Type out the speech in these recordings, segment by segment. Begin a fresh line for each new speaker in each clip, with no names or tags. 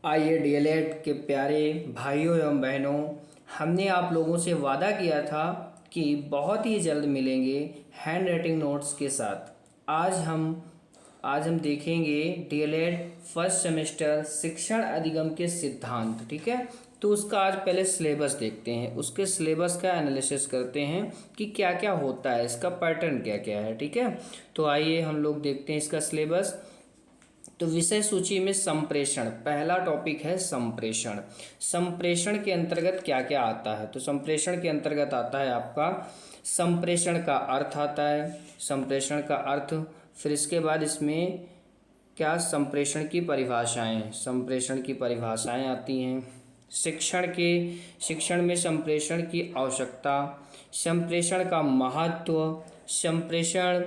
आइए डीएलएड के प्यारे भाइयों एवं बहनों, हमने आप लोगों से वादा किया था कि बहुत ही जल्द मिलेंगे हैंड राइटिंग नोट्स के साथ। आज हम देखेंगे डीएलएड फर्स्ट सेमेस्टर शिक्षण अधिगम के सिद्धांत। ठीक है, तो उसका आज पहले सिलेबस देखते हैं, उसके सिलेबस का एनालिसिस करते हैं कि क्या क्या होता है, इसका पैटर्न क्या क्या है। ठीक है, तो आइए हम लोग देखते हैं इसका सिलेबस। तो विषय सूची में संप्रेषण पहला टॉपिक है। संप्रेषण संप्रेषण के अंतर्गत क्या क्या आता है? तो संप्रेषण के अंतर्गत आता है आपका संप्रेषण का अर्थ आता है, संप्रेषण का अर्थ। फिर इसके बाद इसमें क्या संप्रेषण की परिभाषाएं, संप्रेषण की परिभाषाएं आती हैं। शिक्षण में संप्रेषण की आवश्यकता, संप्रेषण का महत्व, संप्रेषण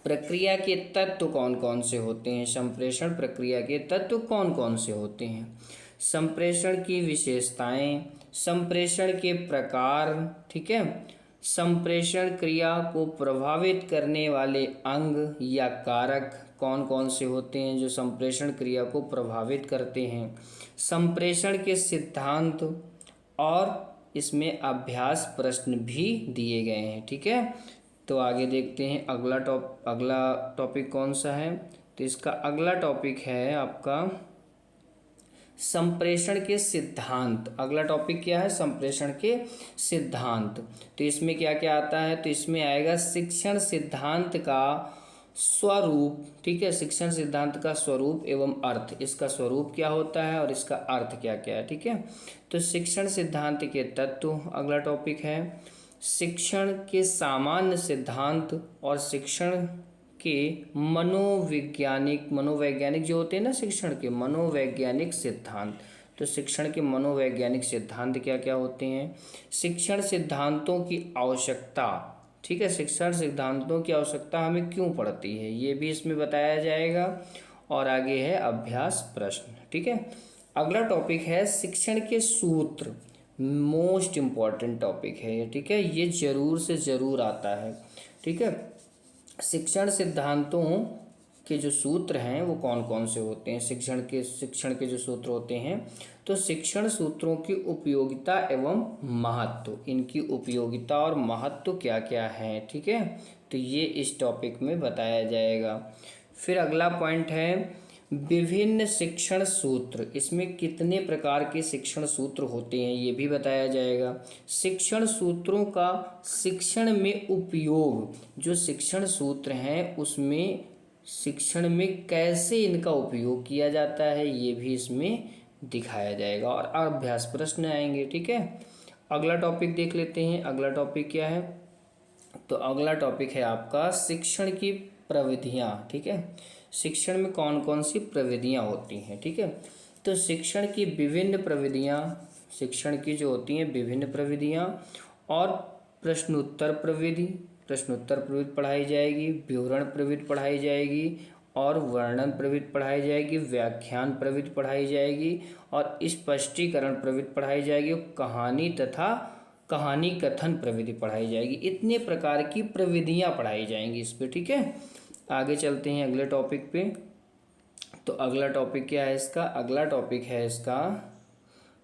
प्रक्रिया के तत्व कौन कौन से होते हैं, संप्रेषण प्रक्रिया के तत्व कौन कौन से होते हैं, संप्रेषण की विशेषताएं, संप्रेषण के प्रकार। ठीक है, संप्रेषण क्रिया को प्रभावित करने वाले अंग या कारक कौन कौन से होते हैं जो संप्रेषण क्रिया को प्रभावित करते हैं, संप्रेषण के सिद्धांत, और इसमें अभ्यास प्रश्न भी दिए गए हैं। ठीक है, तो आगे देखते हैं अगला टॉपिक कौन सा है। तो इसका अगला टॉपिक है आपका संप्रेषण के सिद्धांत। अगला टॉपिक क्या है? संप्रेषण के सिद्धांत। तो इसमें क्या क्या आता है? तो इसमें आएगा शिक्षण सिद्धांत का स्वरूप। ठीक है, शिक्षण सिद्धांत का स्वरूप एवं अर्थ, इसका स्वरूप क्या होता है और इसका अर्थ क्या क्या है। ठीक है, तो शिक्षण सिद्धांत के तत्व अगला टॉपिक है। शिक्षण के सामान्य सिद्धांत और शिक्षण के मनोवैज्ञानिक जो होते हैं ना, शिक्षण के मनोवैज्ञानिक सिद्धांत। तो शिक्षण के मनोवैज्ञानिक सिद्धांत क्या क्या होते हैं, शिक्षण सिद्धांतों की आवश्यकता। ठीक है, शिक्षण सिद्धांतों की आवश्यकता हमें क्यों पड़ती है ये भी इसमें बताया जाएगा। और आगे है अभ्यास प्रश्न। ठीक है, अगला टॉपिक है शिक्षण के सूत्र। मोस्ट इम्पॉर्टेंट टॉपिक है ये। ठीक है, ये जरूर से ज़रूर आता है। ठीक है, शिक्षण सिद्धांतों के जो सूत्र हैं वो कौन कौन से होते हैं, शिक्षण के जो सूत्र होते हैं। तो शिक्षण सूत्रों की उपयोगिता एवं महत्व, इनकी उपयोगिता और महत्व क्या क्या है। ठीक है, तो ये इस टॉपिक में बताया जाएगा। फिर अगला पॉइंट है विभिन्न शिक्षण सूत्र। इसमें कितने प्रकार के शिक्षण सूत्र होते हैं ये भी बताया जाएगा। शिक्षण सूत्रों का शिक्षण में उपयोग, जो शिक्षण सूत्र हैं उसमें शिक्षण में कैसे इनका उपयोग किया जाता है ये भी इसमें दिखाया जाएगा। और अभ्यास प्रश्न आएंगे। ठीक है, अगला टॉपिक देख लेते हैं। अगला टॉपिक क्या है? तो अगला टॉपिक है आपका शिक्षण की प्रविधियाँ। ठीक है, शिक्षण में कौन कौन सी प्रविधियाँ होती हैं। ठीक है, तो शिक्षण की विभिन्न प्रविधियाँ, शिक्षण की जो होती हैं विभिन्न प्रविधियाँ, और प्रश्नोत्तर प्रविधि पढ़ाई जाएगी, विवरण प्रविधि पढ़ाई जाएगी, और वर्णन प्रविधि पढ़ाई जाएगी, व्याख्यान प्रविधि पढ़ाई जाएगी, और स्पष्टीकरण प्रविधि पढ़ाई जाएगी, कहानी तथा कहानी कथन प्रविधि पढ़ाई जाएगी। इतने प्रकार की प्रविधियाँ पढ़ाई जाएंगी इस पे। ठीक है, आगे चलते हैं अगले टॉपिक पे। तो अगला टॉपिक क्या है इसका? अगला टॉपिक है इसका,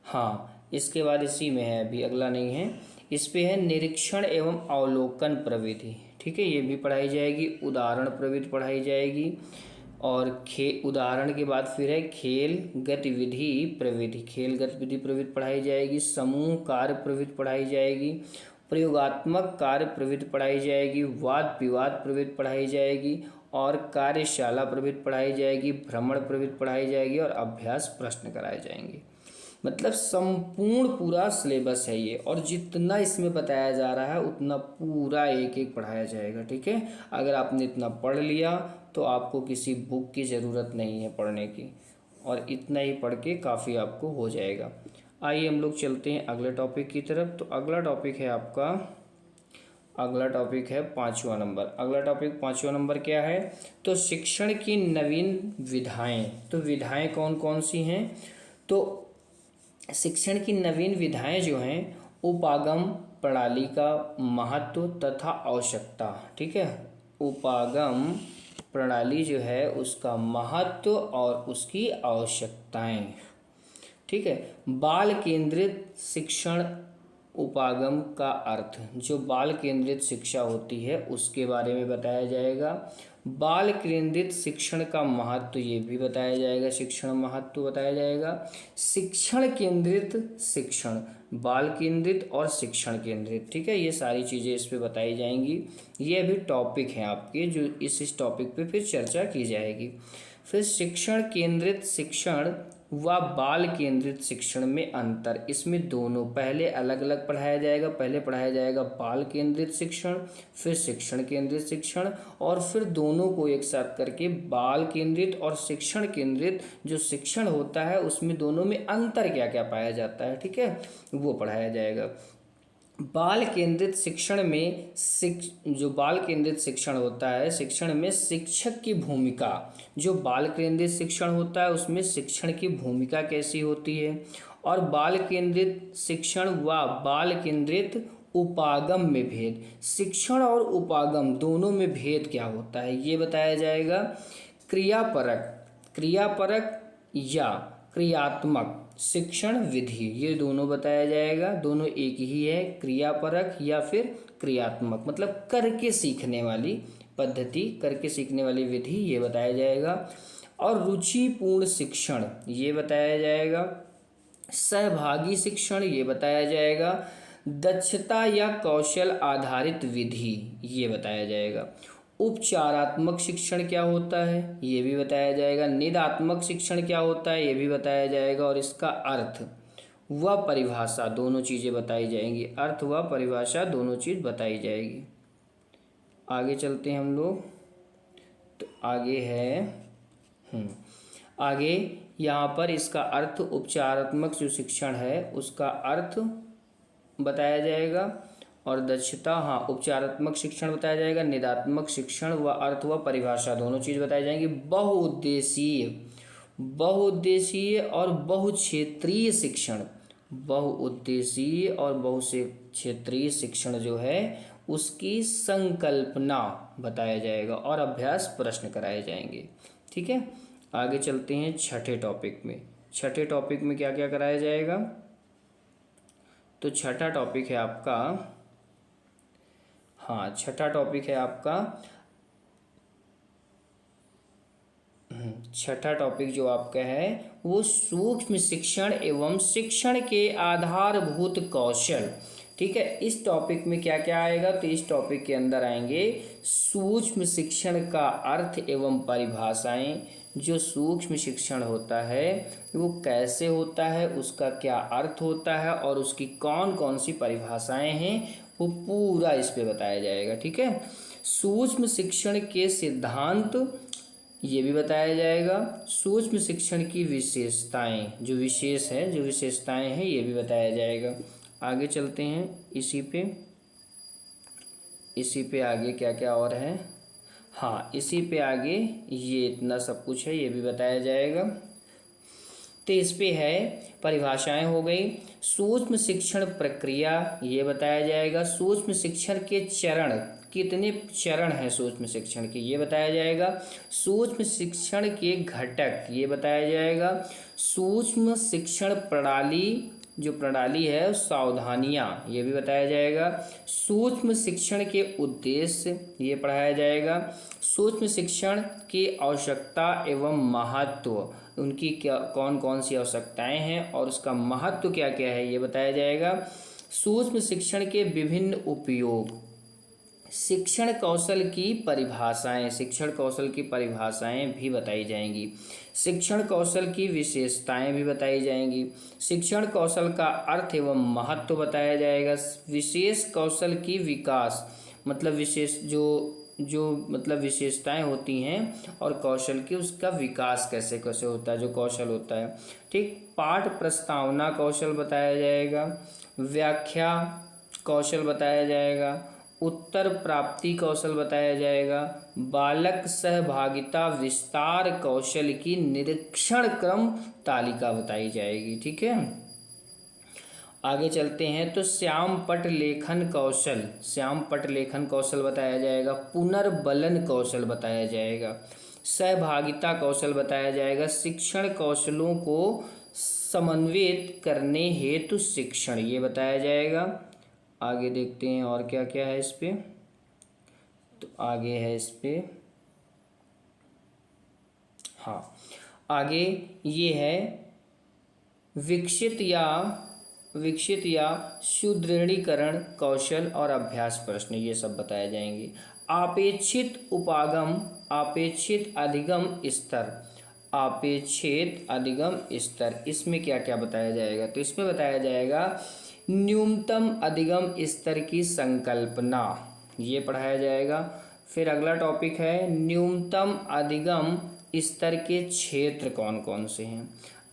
हाँ इसके बाद इसी में है, अभी अगला नहीं है, इस पे है निरीक्षण एवं अवलोकन प्रविधि। ठीक है, ये भी पढ़ाई जाएगी, उदाहरण प्रविधि पढ़ाई जाएगी, और उदाहरण के बाद फिर है खेल गतिविधि प्रविधि पढ़ाई जाएगी, समूह कार्य प्रविधि पढ़ाई जाएगी, प्रयोगात्मक कार्य प्रविधि पढ़ाई जाएगी, वाद विवाद प्रविधि पढ़ाई जाएगी, और कार्यशाला प्रविधि पढ़ाई जाएगी, भ्रमण प्रविधि पढ़ाई जाएगी, और अभ्यास प्रश्न कराए जाएंगे। मतलब संपूर्ण पूरा सिलेबस है ये, और जितना इसमें बताया जा रहा है उतना पूरा एक एक पढ़ाया जाएगा। ठीक है, अगर आपने इतना पढ़ लिया तो आपको किसी बुक की ज़रूरत नहीं है पढ़ने की, और इतना ही पढ़ के काफ़ी आपको हो जाएगा। आइए हम लोग चलते हैं अगले टॉपिक की तरफ। तो अगला टॉपिक है आपका, अगला टॉपिक है 5वां नंबर। अगला टॉपिक 5वां नंबर क्या है? तो शिक्षण की नवीन विधाएं। तो विधाएं कौन कौन सी हैं? तो शिक्षण की नवीन विधाएं जो हैं, उपागम प्रणाली का महत्व तथा आवश्यकता। ठीक है, उपागम प्रणाली जो है उसका महत्व और उसकी आवश्यकताएं। ठीक है। बाल केंद्रित शिक्षण उपागम का अर्थ, जो बाल केंद्रित शिक्षा होती है उसके बारे में बताया जाएगा। बाल केंद्रित शिक्षण का महत्व ये भी बताया जाएगा, शिक्षण महत्व बताया जाएगा। शिक्षण केंद्रित शिक्षण, बाल केंद्रित और शिक्षण केंद्रित, ठीक है, ये सारी चीज़ें इस पे बताई जाएंगी। ये भी टॉपिक हैं आपके जो इस टॉपिक पे फिर चर्चा की जाएगी। फिर शिक्षण केंद्रित शिक्षण व बाल केंद्रित शिक्षण में अंतर, इसमें दोनों पहले अलग अलग पढ़ाया जाएगा। पहले पढ़ाया जाएगा बाल केंद्रित शिक्षण, फिर शिक्षण केंद्रित शिक्षण, और फिर दोनों को एक साथ करके बाल केंद्रित और शिक्षण केंद्रित जो शिक्षण होता है उसमें दोनों में अंतर क्या क्या पाया जाता है, ठीक है, वो पढ़ाया जाएगा। बाल केंद्रित शिक्षण में जो बाल केंद्रित शिक्षण होता है, शिक्षण में शिक्षक की भूमिका, जो बाल केंद्रित शिक्षण होता है उसमें शिक्षण की भूमिका कैसी होती है, और बाल केंद्रित शिक्षण व बाल केंद्रित उपागम में भेद, शिक्षण और उपागम दोनों में भेद क्या होता है ये बताया जाएगा। क्रियापरक या क्रियात्मक शिक्षण विधि, ये दोनों बताया जाएगा। दोनों एक ही है, क्रियापरक या फिर क्रियात्मक, मतलब करके सीखने वाली पद्धति, करके सीखने वाली विधि, ये बताया जाएगा। और रुचिपूर्ण शिक्षण ये बताया जाएगा। सहभागी शिक्षण ये बताया जाएगा। दक्षता या कौशल आधारित विधि ये बताया जाएगा। उपचारात्मक शिक्षण क्या होता है ये भी बताया जाएगा। निदात्मक शिक्षण क्या होता है ये भी बताया जाएगा। और इसका अर्थ व परिभाषा दोनों चीज़ें बताई जाएंगी, अर्थ व परिभाषा दोनों चीज़ बताई जाएगी। आगे चलते हैं हम लोग, तो आगे है आगे यहाँ पर इसका अर्थ, उपचारात्मक जो शिक्षण है उसका अर्थ बताया जाएगा। और दक्षता, हाँ, उपचारात्मक शिक्षण बताया जाएगा। निदात्मक शिक्षण व अर्थ व परिभाषा दोनों चीज़ बताई जाएंगी। बहुउद्देशीय और बहुक्षेत्रीय शिक्षण, बहुउद्देशीय और बहुक्षेत्रीय शिक्षण जो है उसकी संकल्पना बताया जाएगा और अभ्यास प्रश्न कराए जाएंगे। ठीक है, आगे चलते हैं छठे टॉपिक में। छठे टॉपिक में क्या क्या कराया जाएगा, तो छठा टॉपिक है आपका, हाँ, छठा टॉपिक है आपका, छठा टॉपिक जो आपका है वो सूक्ष्म शिक्षण एवं शिक्षण के आधारभूत कौशल। ठीक है, इस टॉपिक में क्या क्या आएगा, तो इस टॉपिक के अंदर आएंगे सूक्ष्म शिक्षण का अर्थ एवं परिभाषाएं। जो सूक्ष्म शिक्षण होता है वो कैसे होता है, उसका क्या अर्थ होता है और उसकी कौन कौन सी परिभाषाएं हैं, वो पूरा इस पे बताया जाएगा। ठीक है, सूक्ष्म शिक्षण के सिद्धांत ये भी बताया जाएगा। सूक्ष्म शिक्षण की विशेषताएं, जो विशेषताएं हैं ये भी बताया जाएगा। आगे चलते हैं इसी पे आगे क्या क्या और है, हाँ, इसी पे आगे ये इतना सब कुछ है ये भी बताया जाएगा। तो इस पे है परिभाषाएं हो गई। सूक्ष्म शिक्षण प्रक्रिया ये बताया जाएगा। सूक्ष्म शिक्षण के चरण, कितने चरण हैं सूक्ष्म शिक्षण के, ये बताया जाएगा। सूक्ष्म शिक्षण के घटक ये बताया जाएगा। सूक्ष्म शिक्षण प्रणाली, जो प्रणाली है, सावधानियाँ ये भी बताया जाएगा। सूक्ष्म शिक्षण के उद्देश्य ये पढ़ाया जाएगा। सूक्ष्म शिक्षण की आवश्यकता एवं महत्व, उनकी क्या कौन कौन सी आवश्यकताएं हैं और उसका महत्व क्या क्या है ये बताया जाएगा। सूक्ष्म शिक्षण के विभिन्न उपयोग, शिक्षण कौशल की परिभाषाएं भी बताई जाएंगी। शिक्षण कौशल की विशेषताएं भी बताई जाएंगी। शिक्षण कौशल का अर्थ एवं महत्व बताया जाएगा। विशेष कौशल की विकास, मतलब मतलब विशेषताएं होती हैं और कौशल की उसका विकास कैसे कैसे होता है, जो कौशल होता है। ठीक, पाठ प्रस्तावना कौशल बताया जाएगा। व्याख्या कौशल बताया जाएगा। उत्तर प्राप्ति कौशल बताया जाएगा। बालक सहभागिता विस्तार कौशल की निरीक्षण क्रम तालिका बताई जाएगी। ठीक है, आगे चलते हैं तो श्याम पट लेखन कौशल, श्याम पट लेखन कौशल बताया जाएगा, पुनर्बलन कौशल बताया जाएगा, सहभागिता कौशल बताया जाएगा, शिक्षण कौशलों को समन्वित करने हेतु शिक्षण ये बताया जाएगा। आगे देखते हैं और क्या क्या है इस पे। तो आगे है इस पे, हाँ आगे ये है विकसित या सुदृढ़ीकरण कौशल और अभ्यास प्रश्न, ये सब बताए जाएंगे। अपेक्षित उपागम, अपेक्षित अधिगम स्तर, अपेक्षित अधिगम स्तर, इसमें क्या क्या बताया जाएगा। तो इसमें बताया जाएगा न्यूनतम अधिगम स्तर की संकल्पना, ये पढ़ाया जाएगा। फिर अगला टॉपिक है न्यूनतम अधिगम स्तर के क्षेत्र कौन कौन से हैं।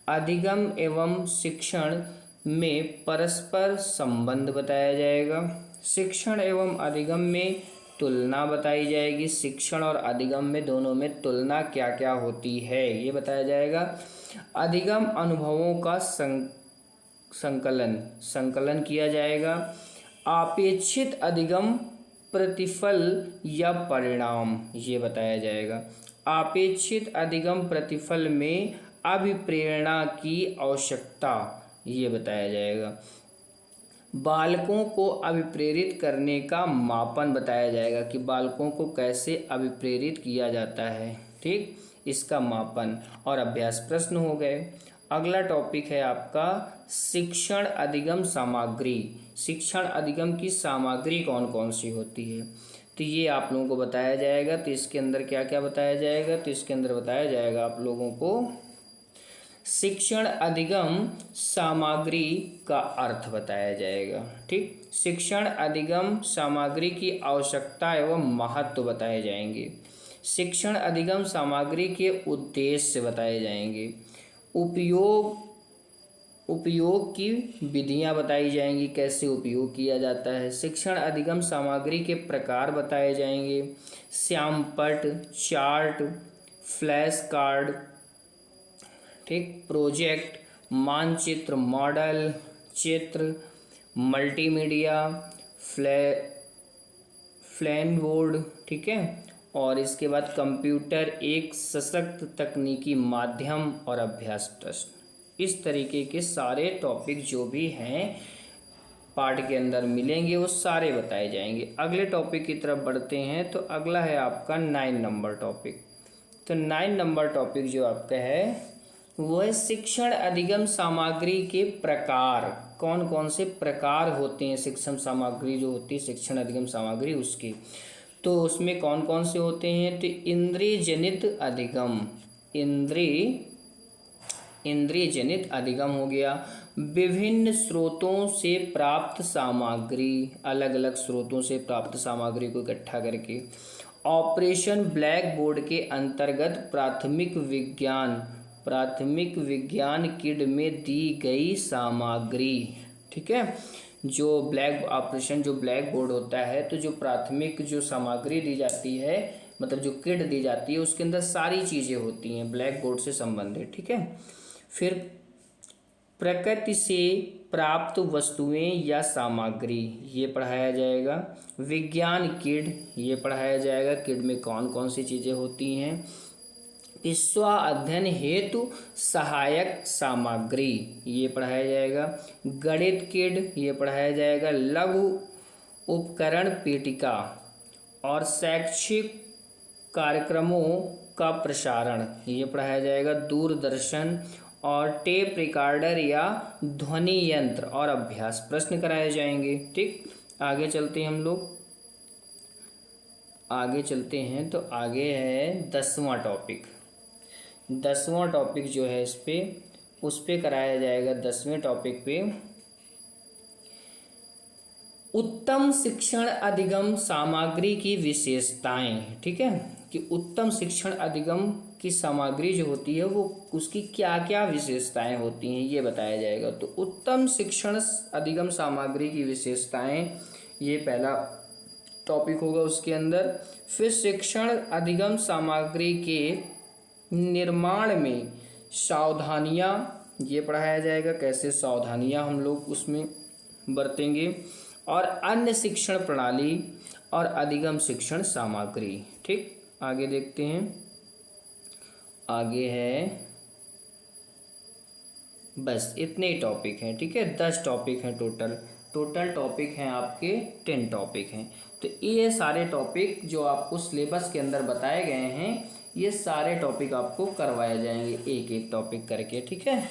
अधिगम एवं शिक्षण में परस्पर संबंध बताया जाएगा। शिक्षण एवं अधिगम में तुलना बताई जाएगी। शिक्षण और अधिगम में दोनों में तुलना क्या क्या होती है ये बताया जाएगा। अधिगम अनुभवों का संकलन किया जाएगा। अपेक्षित अधिगम प्रतिफल या परिणाम ये बताया जाएगा। अपेक्षित अधिगम प्रतिफल में अभिप्रेरणा की आवश्यकता ये बताया जाएगा। बालकों को अभिप्रेरित करने का मापन बताया जाएगा कि बालकों को कैसे अभिप्रेरित किया जाता है, ठीक, इसका मापन और अभ्यास प्रश्न हो गए। अगला टॉपिक है आपका शिक्षण अधिगम सामग्री। शिक्षण अधिगम की सामग्री कौन कौन सी होती है, तो ये आप लोगों को बताया जाएगा। तो इसके अंदर क्या क्या बताया जाएगा, तो इसके अंदर बताया जाएगा आप लोगों को शिक्षण अधिगम सामग्री का अर्थ बताया जाएगा, ठीक। शिक्षण अधिगम सामग्री की आवश्यकता एवं महत्व बताए जाएंगे। शिक्षण अधिगम सामग्री के उद्देश्य बताए जाएंगे। उपयोग की विधियां बताई जाएंगी, कैसे उपयोग किया जाता है। शिक्षण अधिगम सामग्री के प्रकार बताए जाएंगे। श्यामपट, चार्ट, फ्लैश कार्ड, ठीक, प्रोजेक्ट, मानचित्र, मॉडल, चित्र, मल्टीमीडिया, फ्लैन बोर्ड, ठीक है। और इसके बाद कंप्यूटर एक सशक्त तकनीकी माध्यम और अभ्यास प्रश्न। इस तरीके के सारे टॉपिक जो भी हैं पार्ट के अंदर मिलेंगे वो सारे बताए जाएंगे। अगले टॉपिक की तरफ बढ़ते हैं। तो अगला है आपका 9 नंबर टॉपिक। तो 9 नंबर टॉपिक जो आपका है वो है शिक्षण अधिगम सामग्री के प्रकार। कौन कौन से प्रकार होते हैं शिक्षण सामग्री जो होती है, शिक्षण अधिगम सामग्री उसकी, तो उसमें कौन कौन से होते हैं। तो इंद्रिय जनित अधिगम, इंद्रिय जनित अधिगम हो गया। विभिन्न स्रोतों से प्राप्त सामग्री, अलग अलग स्रोतों से प्राप्त सामग्री को इकट्ठा करके। ऑपरेशन ब्लैक बोर्ड के अंतर्गत प्राथमिक विज्ञान किड में दी गई सामग्री, ठीक है। जो ब्लैक बोर्ड होता है, तो जो प्राथमिक जो सामग्री दी जाती है, मतलब जो किट दी जाती है, उसके अंदर सारी चीज़ें होती हैं ब्लैक बोर्ड से संबंधित, ठीक है। फिर प्रकृति से प्राप्त वस्तुएं या सामग्री ये पढ़ाया जाएगा। विज्ञान किड ये पढ़ाया जाएगा, किड में कौन कौन सी चीज़ें होती हैं। विश्व अध्ययन हेतु सहायक सामग्री ये पढ़ाया जाएगा। गणित किड ये पढ़ाया जाएगा। लघु उपकरण पेटिका और शैक्षिक कार्यक्रमों का प्रसारण ये पढ़ाया जाएगा। दूरदर्शन और टेप रिकॉर्डर या ध्वनि यंत्र और अभ्यास प्रश्न कराए जाएंगे, ठीक। आगे चलते हैं हम लोग, आगे चलते हैं। तो आगे है 10वां टॉपिक। 10वां टॉपिक जो है उस पे कराया जाएगा। 10वें टॉपिक पे उत्तम शिक्षण अधिगम सामग्री की विशेषताएं, ठीक है, कि उत्तम शिक्षण अधिगम की सामग्री जो होती है वो उसकी क्या क्या विशेषताएं होती हैं ये बताया जाएगा। तो उत्तम शिक्षण अधिगम सामग्री की विशेषताएं ये पहला टॉपिक होगा उसके अंदर। फिर शिक्षण अधिगम सामग्री के निर्माण में सावधानियां ये पढ़ाया जाएगा, कैसे सावधानियां हम लोग उसमें बरतेंगे, और अन्य शिक्षण प्रणाली और अधिगम शिक्षण सामग्री। ठीक, आगे देखते हैं। आगे है, बस इतने ही टॉपिक हैं। ठीक है, 10 टॉपिक हैं टोटल। टोटल टॉपिक हैं आपके 10 टॉपिक हैं। तो ये सारे टॉपिक जो आपको सिलेबस के अंदर बताए गए हैं, ये सारे टॉपिक आपको करवाए जाएंगे एक एक टॉपिक करके। ठीक है,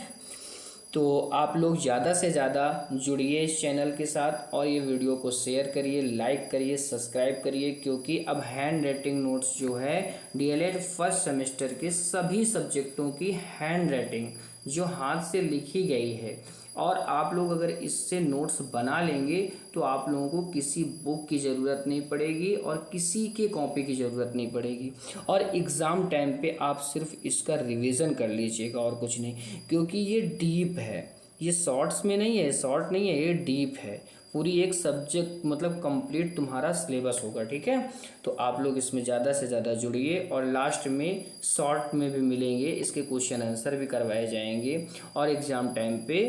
तो आप लोग ज़्यादा से ज़्यादा जुड़िए इस चैनल के साथ, और ये वीडियो को शेयर करिए, लाइक करिए, सब्सक्राइब करिए, क्योंकि अब हैंड राइटिंग नोट्स जो है डीएलएड फर्स्ट सेमेस्टर के सभी सब्जेक्टों की हैंड राइटिंग जो हाथ से लिखी गई है, और आप लोग अगर इससे नोट्स बना लेंगे तो आप लोगों को किसी बुक की ज़रूरत नहीं पड़ेगी और किसी के कॉपी की ज़रूरत नहीं पड़ेगी, और एग्ज़ाम टाइम पे आप सिर्फ इसका रिवीजन कर लीजिएगा और कुछ नहीं, क्योंकि ये डीप है, ये शॉर्ट्स में नहीं है, शॉर्ट नहीं है, ये डीप है। पूरी एक सब्जेक्ट मतलब कंप्लीट तुम्हारा सिलेबस होगा। ठीक है, तो आप लोग इसमें ज़्यादा से ज़्यादा जुड़िए, और लास्ट में शॉर्ट में भी मिलेंगे, इसके क्वेश्चन आंसर भी करवाए जाएंगे, और एग्ज़ाम टाइम पे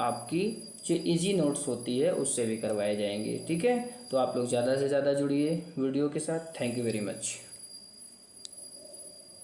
आपकी जो इजी नोट्स होती है उससे भी करवाए जाएंगे। ठीक है, तो आप लोग ज़्यादा से ज़्यादा जुड़िए वीडियो के साथ। Thank you very much.